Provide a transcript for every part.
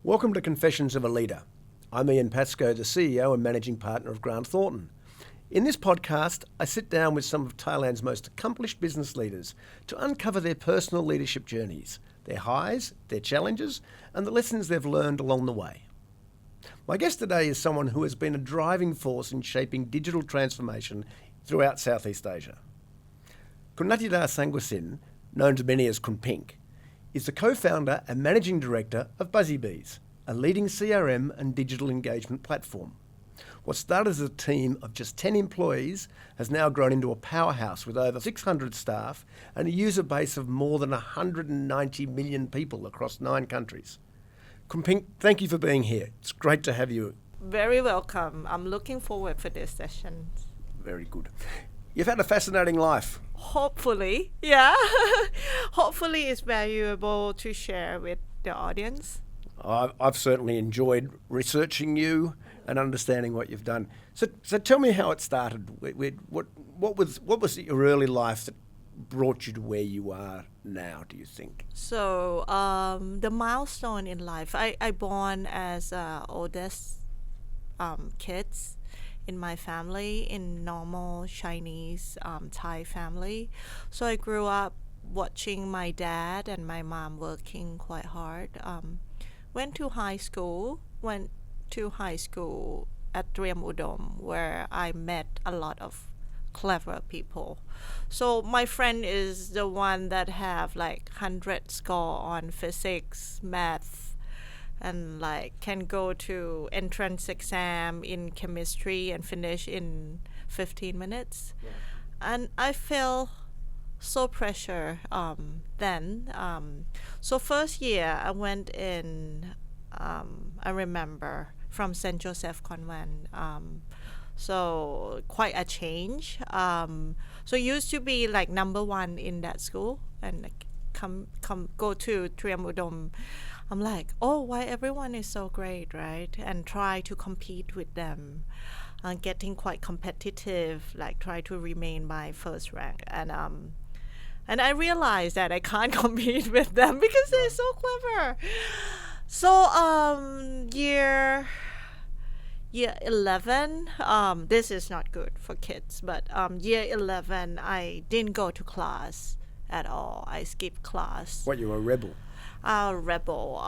Welcome to Confessions of a Leader. I'm Ian Pascoe, the CEO and Managing Partner of Grant Thornton. In this podcast, I sit down with some of Thailand's most accomplished business leaders to uncover their personal leadership journeys, their highs, their challenges, and the lessons they've learned along the way. My guest today is someone who has been a driving force in shaping digital transformation throughout Southeast Asia. Khun Nattida Sanguansin, known to many as Khun Pink, is the co-founder and managing director of Buzzebees, a leading CRM and digital engagement platform. What started as a team of just 10 employees has now grown into a powerhouse with over 600 staff and a user base of more than 190 million people across 9 countries. Khun Pink, thank you for being here. It's great to have you. Very welcome. I'm looking forward for this session. Very good. You've had a fascinating life. Hopefully, yeah. Hopefully it's valuable to share with the audience. I've certainly enjoyed researching you and understanding what you've done. So tell me how it started. What was your early life that brought you to where you are now, do you think? So the milestone in life, I born as oldest kids in my family, in normal Chinese Thai family. So I grew up watching my dad and my mom working quite hard. Went to high school at Triam Udom, where I met a lot of clever people. So my friend is the one that have like 100 score on physics, math, and like can go to entrance exam in chemistry and finish in 15 minutes. Yeah. And I felt so pressure then. So first year I went in, I remember, from St. Joseph Convent. So quite a change. So used to be like number 1 in that school, and like go to Triam Udom. I'm like, oh, why everyone is so great, right? And try to compete with them, getting quite competitive, like try to remain my first rank. And I realized that I can't compete with them because they're so clever. So year 11, this is not good for kids, but year 11, I didn't go to class at all. I skipped class. What, you were a rebel? Rebel.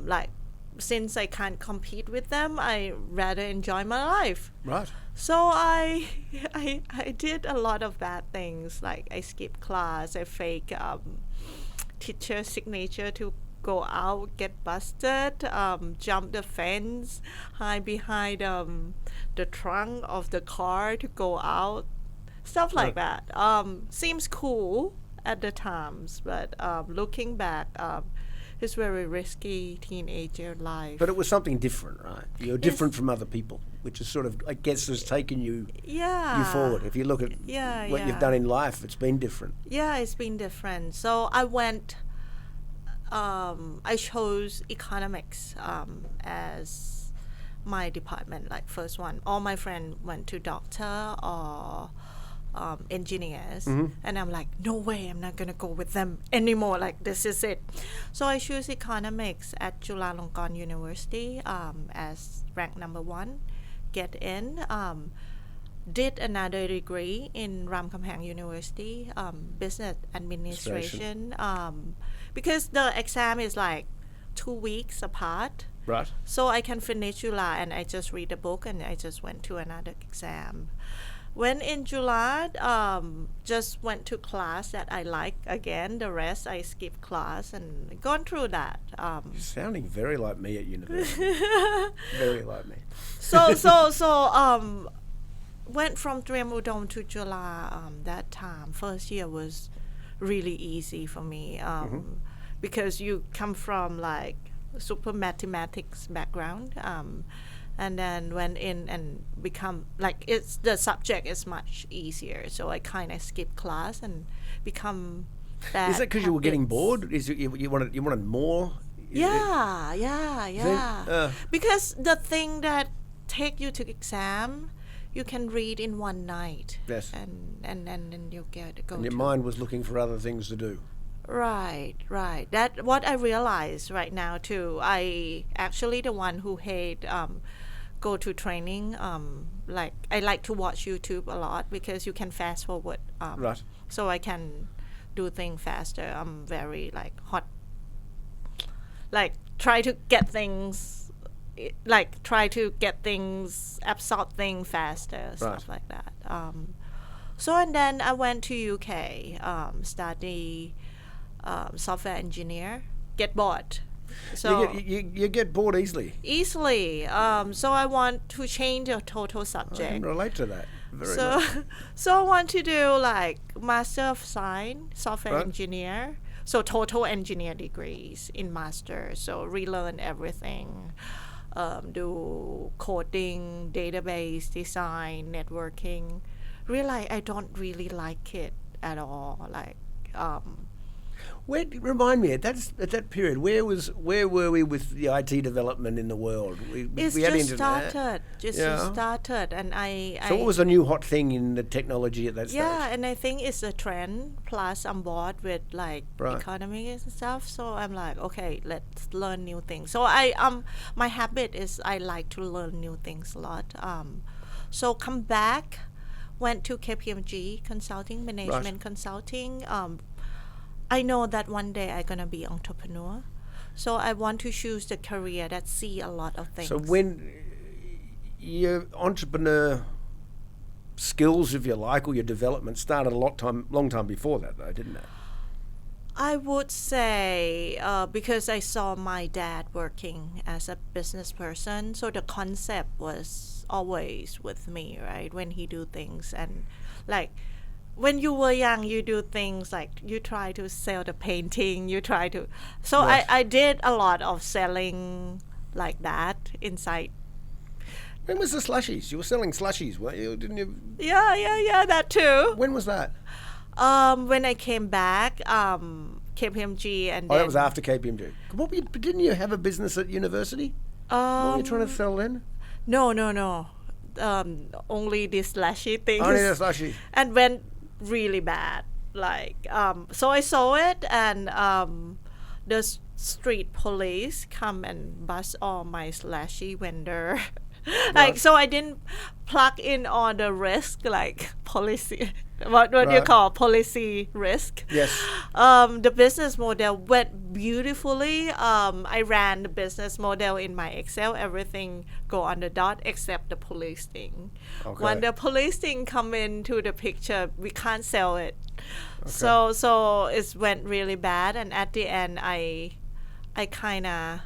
Like, since I can't compete with them, I rather enjoy my life. Right. So I did a lot of bad things. Like I skipped class. I fake teacher signature to go out, get busted, jump the fence, hide behind the trunk of the car to go out, stuff like that. Seems cool at the times, but looking back, it's very risky teenager life. But it was something different, right? You're different from other people, which is sort of, I guess, has taken you forward. If you look at what you've done in life, it's been different. Yeah, it's been different. So I went, I chose economics as my department, like first one. All my friends went to doctor or engineers, and I'm like, no way, I'm not gonna go with them anymore, like this is it. So I choose economics at Chulalongkorn University as rank number 1, get in, did another degree in Ramkhamhaeng University, business administration, because the exam is like 2 weeks apart. Right. So I can finish July, and I just read a book and I just went to another exam. When in July, just went to class that I like again. The rest I skipped class and gone through that. You're sounding very like me at university. Very like me. So went from Triam Udom to July. That time, first year was really easy for me because you come from like super mathematics background. And then went in and become like the subject is much easier. So I kind of skipped class and become that. Is that because you were getting bored? Is you wanted more? Yeah. Because the thing that take you to exam, you can read in one night. Yes. And then you go. And your mind was looking for other things to do. Right. That what I realize right now too. I actually the one who hate go to training. Like I like to watch YouTube a lot because you can fast forward. Right. So I can do things faster. I'm very like hot. Like try to get things. Try to get things, absorb things faster, stuff like that. So and then I went to UK, study software engineer. Get bored. So You get bored easily. easily. So I want to change the total I can subject. relate to that very So much. so I want to do like Master of Science, software Right. engineer. So total engineer degrees in master. So relearn everything. Do coding, database design, networking. Realize I don't really like it at all. Like Remind me at that period, where were we with the IT development in the world? it's we had just internet. started. Just Yeah. started, and So what was the new hot thing in the technology at that stage? yeah, and I think it's a trend. Plus, I'm bored with like Right. economy and stuff. So I'm like, okay, let's learn new things. So my habit is I like to learn new things a lot. So come back, went to KPMG consulting, management consulting. I know that one day I'm gonna be entrepreneur. So I want to choose the career that see a lot of things. So when your entrepreneur skills, if you like, or your development started long time before that, though, didn't it? I would say because I saw my dad working as a business person, so the concept was always with me, right? When he do things and like when you were young, you do things like you try to sell the painting, you try to. So Right. I did a lot of selling like that inside. When was the slushies? You were selling slushies, weren't you? Didn't you? Yeah, that too. When was that? When I came back, KPMG and Oh, then that was after KPMG. Didn't you have a business at university? What were you trying to sell then? No. Only these slashy things. Only the slushies. And went really bad. Like, so I saw it, and the street police come and bust all my slashy vendor. Like, so I didn't plug in all the risk, like policy. What do you Right. call policy risk? Yes. The business model went beautifully. I ran the business model in my Excel. Everything go on the dot except the police thing. Okay. When the police thing come into the picture, we can't sell it. So it went really bad. And at the end, I kind of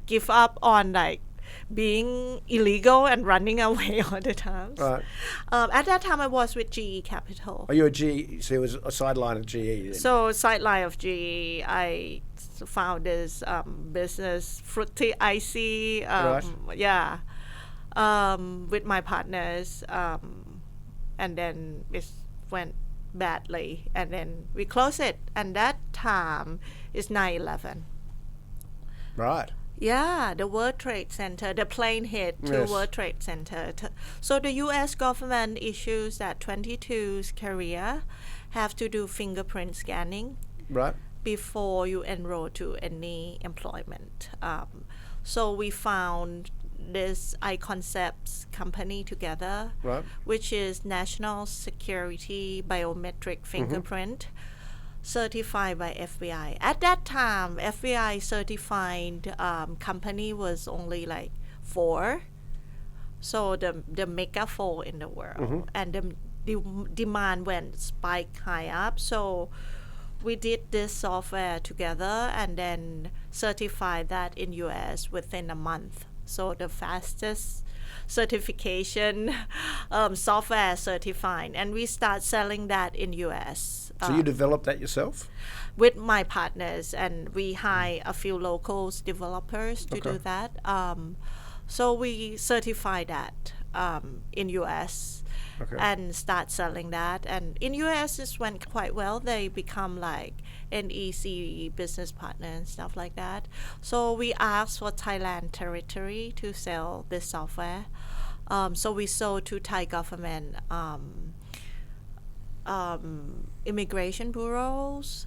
give up on like being illegal and running away all the time. Right. At that time, I was with GE Capital. Are you a GE? So it was a sideline of GE. Then. So sideline of GE, I found this business, Fruity Icy, Right. yeah, with my partners, and then it went badly, and then we closed it. And that time is 9/11. Right. Yeah, the World Trade Center, the plane hit to Yes. World Trade Center. So the U.S. government issues that 22's career have to do fingerprint scanning Right. before you enroll to any employment. So we found this iConcepts company together, Right. which is National Security Biometric Fingerprint, certified by FBI. At that time, FBI certified company was only like 4. So the mega 4 in the world. And the demand went spike high up. So we did this software together and then certified that in US within a month. So the fastest certification software certified, and we start selling that in US. So you developed that yourself? With my partners, and we hire a few locals developers to do that. So we certify that in US and start selling that. And in US, this went quite well. They become like NEC business partner and stuff like that. So we asked for Thailand territory to sell this software. So we sold to Thai government immigration bureaus,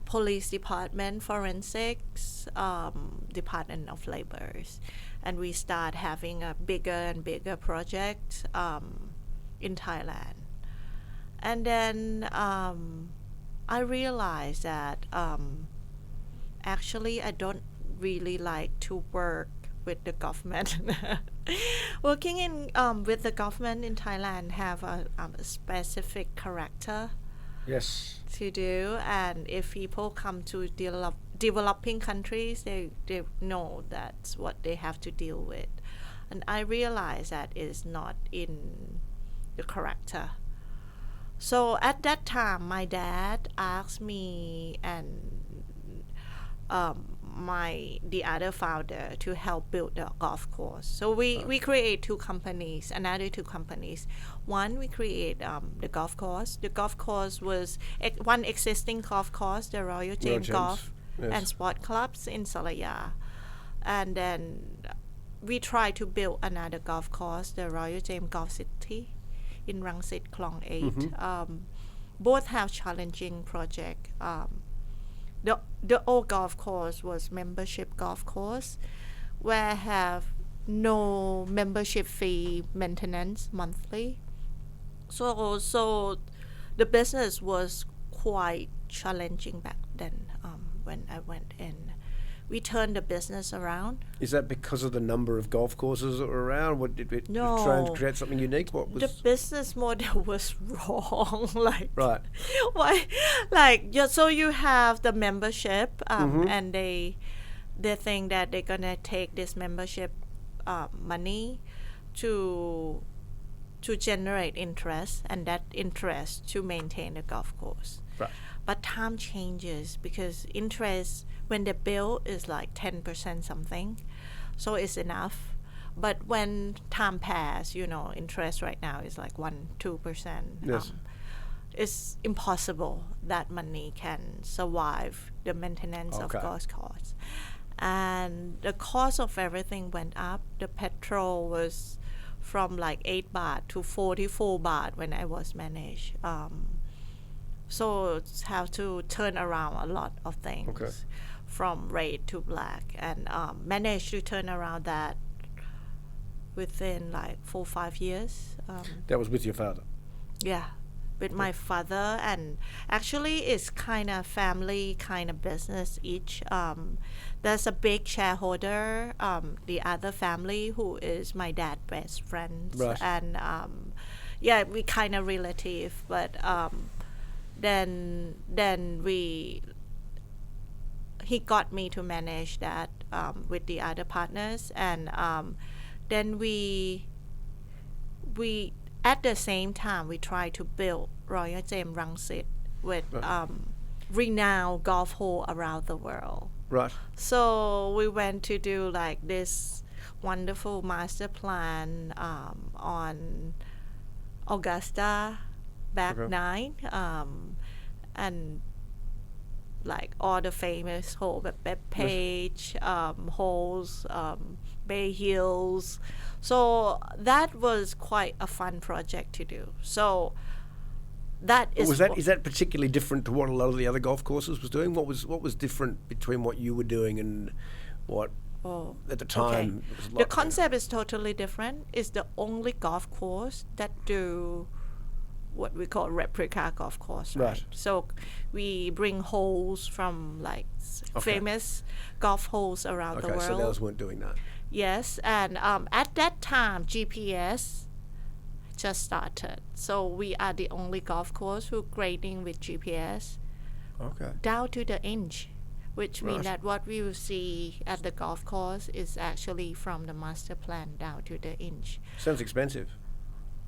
police department, forensics, Department of Labors, and we start having a bigger and bigger project in Thailand. And then I realized that actually I don't really like to work with the government. Working in with the government in Thailand have a specific character Yes. to do, and if people come to developing countries, they know that's what they have to deal with, and I realize that is not in the character. So at that time, my dad asked me and the other founder to help build the golf course. So we create another two companies. One, we create the golf course. The golf course was one existing golf course, the Royal James Golf and Sport Clubs in Salaya. And then we try to build another golf course, the Royal James Golf City in Rangsit Klong 8. Both have challenging project. The old golf course was membership golf course, where have no membership fee, maintenance monthly. So the business was quite challenging back then when I went in. We turned the business around. Is that because of the number of golf courses that were around? What did it No. try and create something unique? What was The business model was wrong. right? Why? So you have the membership, and they think that they're gonna take this membership money to generate interest, and that interest to maintain the golf course. Right. But time changes because interest when the bill is like 10% something, so it's enough. But when time pass, interest right now is like 1-2%. Yes. It's impossible that money can survive the maintenance of golf course. And the cost of everything went up. The petrol was from like 8 baht to 44 baht when I was managed. So have to turn around a lot of things from red to black, and managed to turn around that within like 4-5 years. That was with your father? Yeah, with my father, and actually it's kind of family kind of business each. There's a big shareholder, the other family who is my dad's best friends, right. And we kind of relative, but then he got me to manage that with the other partners, and then we at the same time we try to build Royal James Rangsit with renowned golf hole around the world. Right. So we went to do like this wonderful master plan on Augusta back 9, and like all the famous holes, Page holes, Bay Hills. So that was quite a fun project to do. So that is. Is that particularly different to what a lot of the other golf courses was doing? What was different between what you were doing and what at the time? Okay. The concept is totally different. It's the only golf course that do what we call replica golf course, right? So we bring holes from like famous golf holes around the world. So those weren't doing that. Yes, and at that time GPS just started, so we are the only golf course who grading with GPS down to the inch, which means that what we will see at the golf course is actually from the master plan down to the inch. Sounds expensive.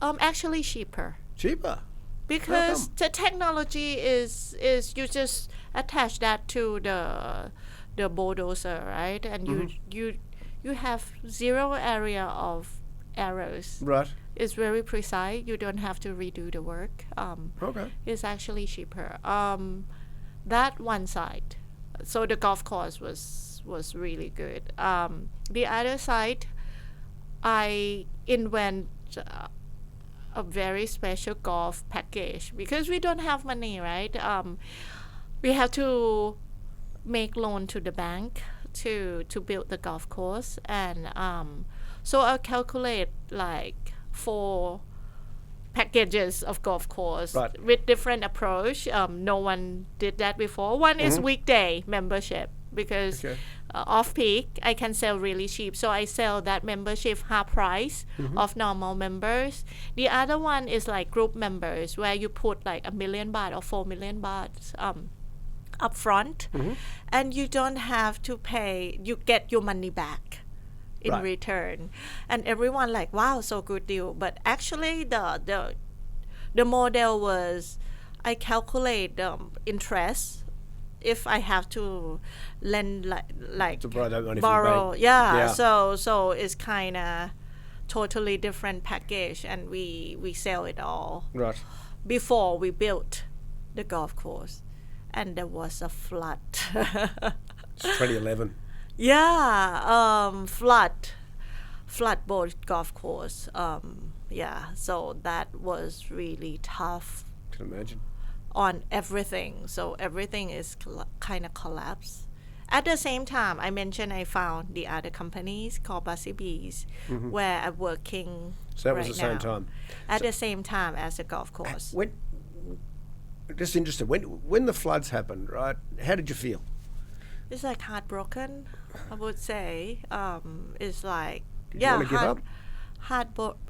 Actually cheaper. Cheaper? Because the technology is you just attach that to the bulldozer, right? And you have zero area of errors. Right. It's very precise. You don't have to redo the work. It's actually cheaper. That one side. So the golf course was really good. The other side, I invent a very special golf package because we don't have money, right? We have to make loan to the bank to build the golf course, and so I'll calculate like 4 packages of golf course Right. with different approach. No one did that before. One is weekday membership because Okay. off peak I can sell really cheap, so I sell that membership half price of normal members. The other one is like group members where you put like $1 million or 4 million baht up front, and you don't have to pay, you get your money back in Right. return, and everyone like, wow, so good deal. But actually the model was, I calculate interest if I have to lend like To borrow that money from the borrow, bank. yeah. Yeah. So it's kind of totally different package, and we sell it all Right. before we built the golf course, and there was a flood. It's 2011. Yeah, flood both golf course. Yeah, so that was really tough Can imagine. on everything. So everything is kind of collapsed. At the same time, I mentioned I found the other companies called Buzzebees, where I'm working. So that was right the same now, time. At the same time as the golf course. When, just interested, when the floods happened, right, how did you feel? It's like heartbroken, I would say. It's like, Did you want to give up?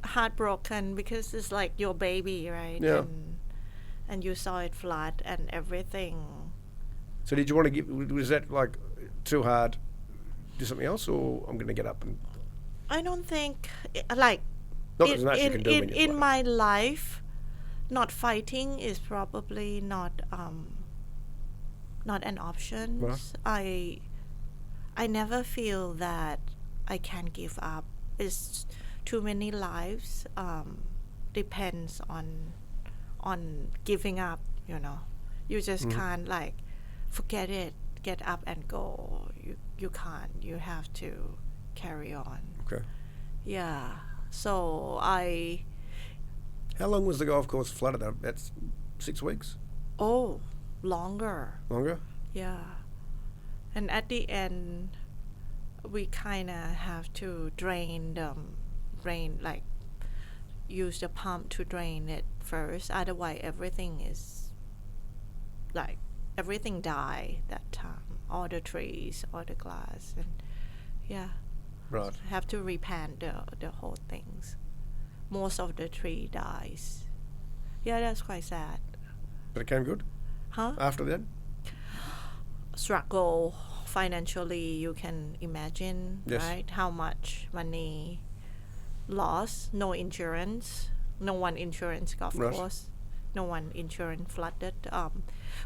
heartbroken because it's like your baby, right? Yeah. And you saw it flood and everything. So did you want to give, was that like too hard, do something else, or I'm going to get up and... I don't think, like, Not that there's much you can do when you're in flooded. my life, not fighting is probably not an option. Right. I never feel that I can give up. It's too many lives depends on giving up, you know. You just can't like forget it, get up and go. You can't. You have to carry on. Okay. Yeah. So How long was the golf course flooded? That's 6 weeks? longer. Longer? Yeah. And at the end, we kind of have to drain, like, use the pump to drain it first. Otherwise, everything is, like, everything die that time. All the trees, all the glass, and yeah. Right. Have to replant the whole things. Most of the tree dies. Yeah, that's quite sad. But it came good Huh? after that? Struggle financially, you can imagine, Yes. right? How much money lost, no insurance, no one insurance golf Right. course, no one insurance flooded.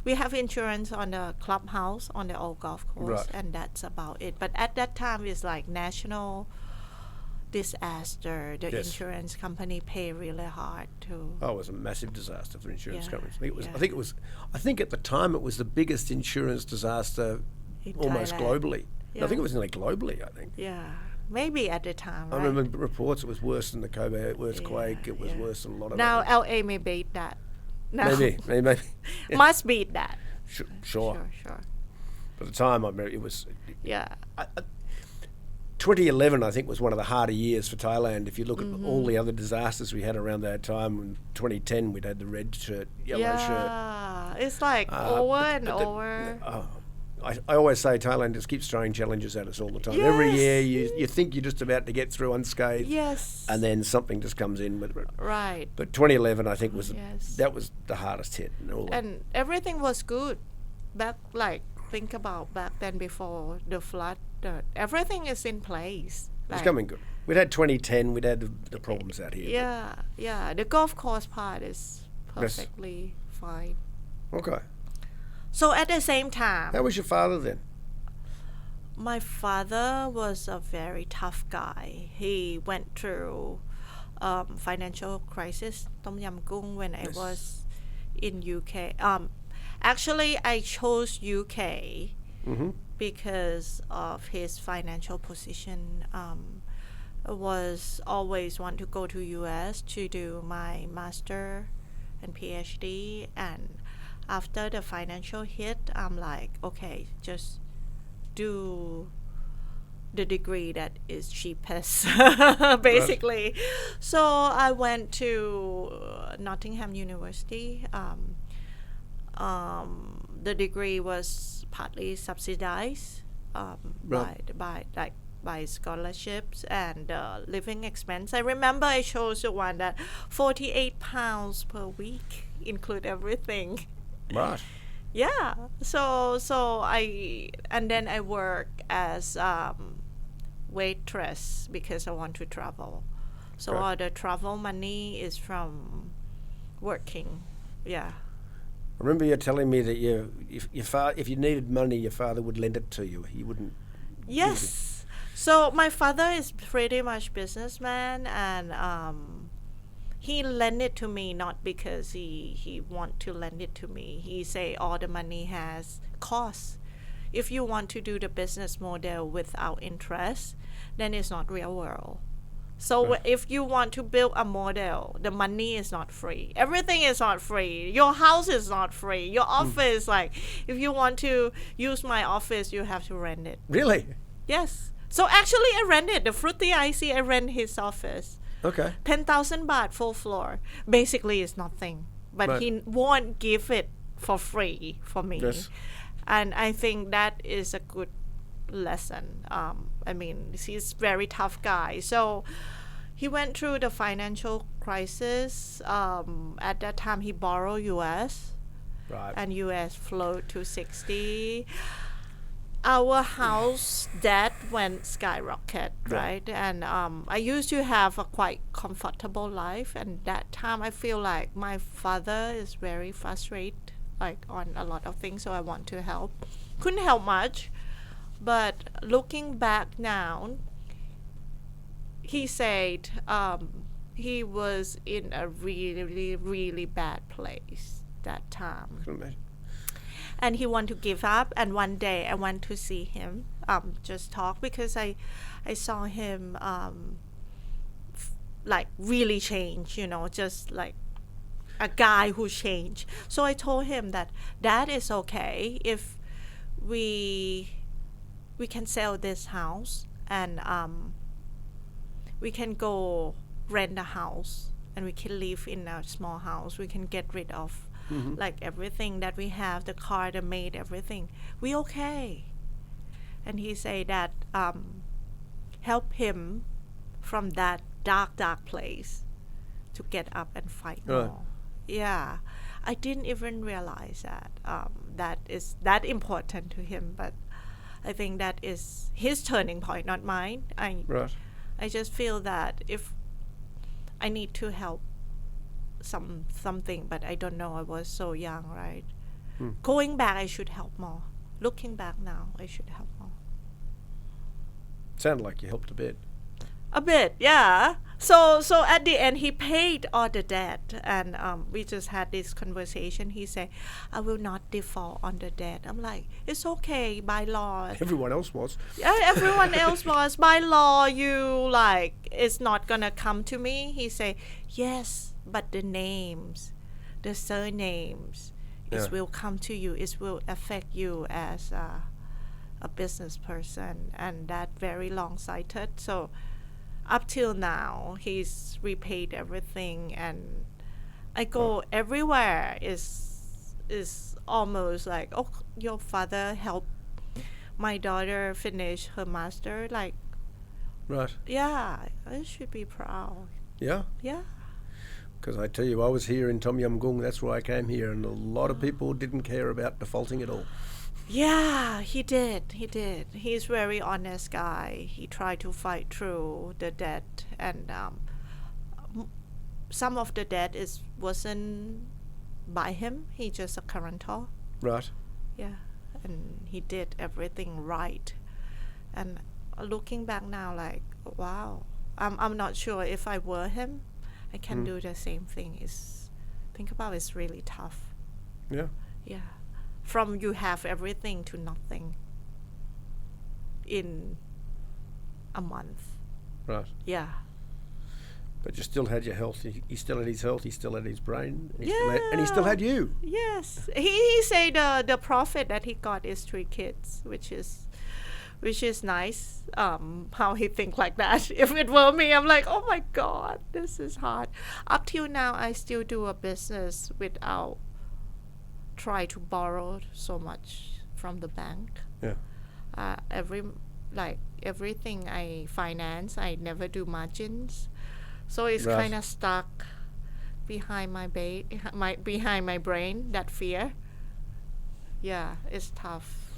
We have insurance on the clubhouse on the old golf course, Right. and that's about it. But at that time, it's like national disaster. The Yes. insurance company pay really hard to. Oh, it was a massive disaster for insurance Yeah, companies. I yeah. think it was. I think at the time it was the biggest insurance disaster In almost Thailand. globally. Yeah. I think it was nearly globally. I think. Yeah, maybe at the time. I right? remember reports it was worse than the Kobe earthquake. Yeah, It was yeah. worse than a lot of. Now others. LA may beat that. Now Maybe. must beat that. Sure. Sure. But at the time, I remember it was. Yeah. 2011, I think, was one of the harder years for Thailand. If you look at all the other disasters we had around that time, in 2010 we'd had the red shirt, yellow shirt. Yeah, it's like Uh, over but- and but the- over. I always say Thailand just keeps throwing challenges at us all the time. Every Yes. year you think you're just about to get through unscathed, Yes. and then something just comes in with it. Right. But 2011, I think, was Yes. that was the hardest hit. And everything was good. Think about back then before the flood. Everything is in place. It was coming good. We'd had 2010. We'd had the problems out here. Yeah. The golf course part is perfectly fine. but- okay. So at the same time, How was your father then? my father was a very tough guy. He went through financial crisis, Tom Yam Gung, when I Yes. was in UK. Actually, I chose UK Mm-hmm. because of his financial position. I was always want to go to US to do my master and PhD, and after the financial hit, I'm like, okay, just do the degree that is cheapest, basically. So I went to Nottingham University. The degree was partly subsidized by scholarships and living expense. I remember I chose the one that £48 per week include everything. Right. Yeah. So I work as waitress because I want to travel. So Okay. all the travel money is from working. Yeah. I remember you telling me that if you needed money, your father would lend it to you. He wouldn't. Yes. So my father is pretty much businessman, and he lend it to me not because he want to lend it to me. He say all the money has costs. If you want to do the business model without interest, then it's not real world. So if you want to build a model, the money is not free. Everything is not free. Your house is not free. Your office, like, if you want to use my office, you have to rent it. Really? Yes. So actually, I rented the Fruity IC. I rent his office. Okay. 10,000 baht full floor. Basically, it's nothing. But Right. he won't give it for free for me. Yes. And I think that is a good lesson. I mean, he's very tough guy. So he went through the financial crisis. At that time, he borrowed US, Right. and US flowed to 60. Our house debt went skyrocket, right? And I used to have a quite comfortable life, and that time I feel like my father is very frustrated, like on a lot of things. So I want to help. Couldn't help much, but looking back now, he said he was in a really, really bad place that time. Can imagine. And he wanted to give up, and one day I went to see him, just talk, because I saw him like really change, just like a guy who changed. So I told him that is okay if we can sell this house, and we can go rent a house, and we can live in a small house. We can get rid of like everything that we have, the car, the maid, everything. We okay. And he say that help him from that dark place to get up and fight more. Yeah. I didn't even realize that that is that important to him, but I think that is his turning point, not mine. Right. I just feel that if I need to help something, but I don't know, I was so young, right? Going back, I should help more. Looking back now, I should help more. Sounded like you helped a bit. A bit, yeah. So at the end, he paid all the debt, and we just had this conversation. He said, I will not default on the debt. I'm like, it's okay, by law. Everyone else was. Yeah, everyone else was. By law, you, like, it's not gonna come to me. He say, yes, but the names, the surnames, it will come to you. It will affect you as a business person, and that very long-sighted. So up till now, he's repaid everything, and I go everywhere. Is almost like, oh, your father helped my daughter finish her master. Like, Right. yeah, I should be proud. Yeah. Yeah. Because I tell you, I was here in Tom Yum Goong. That's why I came here, and a lot of people didn't care about defaulting at all. Yeah, he did. He's very honest guy. He tried to fight through the debt, and some of the debt wasn't by him. He just a guarantor. Right. Yeah, and he did everything right. And looking back now, like, wow, I'm not sure if I were him, I can do the same thing. Think about it's really tough. Yeah. Yeah. From you have everything to nothing in a month. Right. Yeah. But you still had your health. He still had his health. He still had his brain. And Yeah. he still had you. Yes. He said the profit that he got is 3 kids, which is nice. How he think like that. If it were me, I'm like, oh my God, this is hard. Up till now, I still do a business without try to borrow so much from the bank. Yeah. Everything I finance, I never do margins, so it's Right. kind of stuck behind behind my brain. That fear. Yeah, it's tough.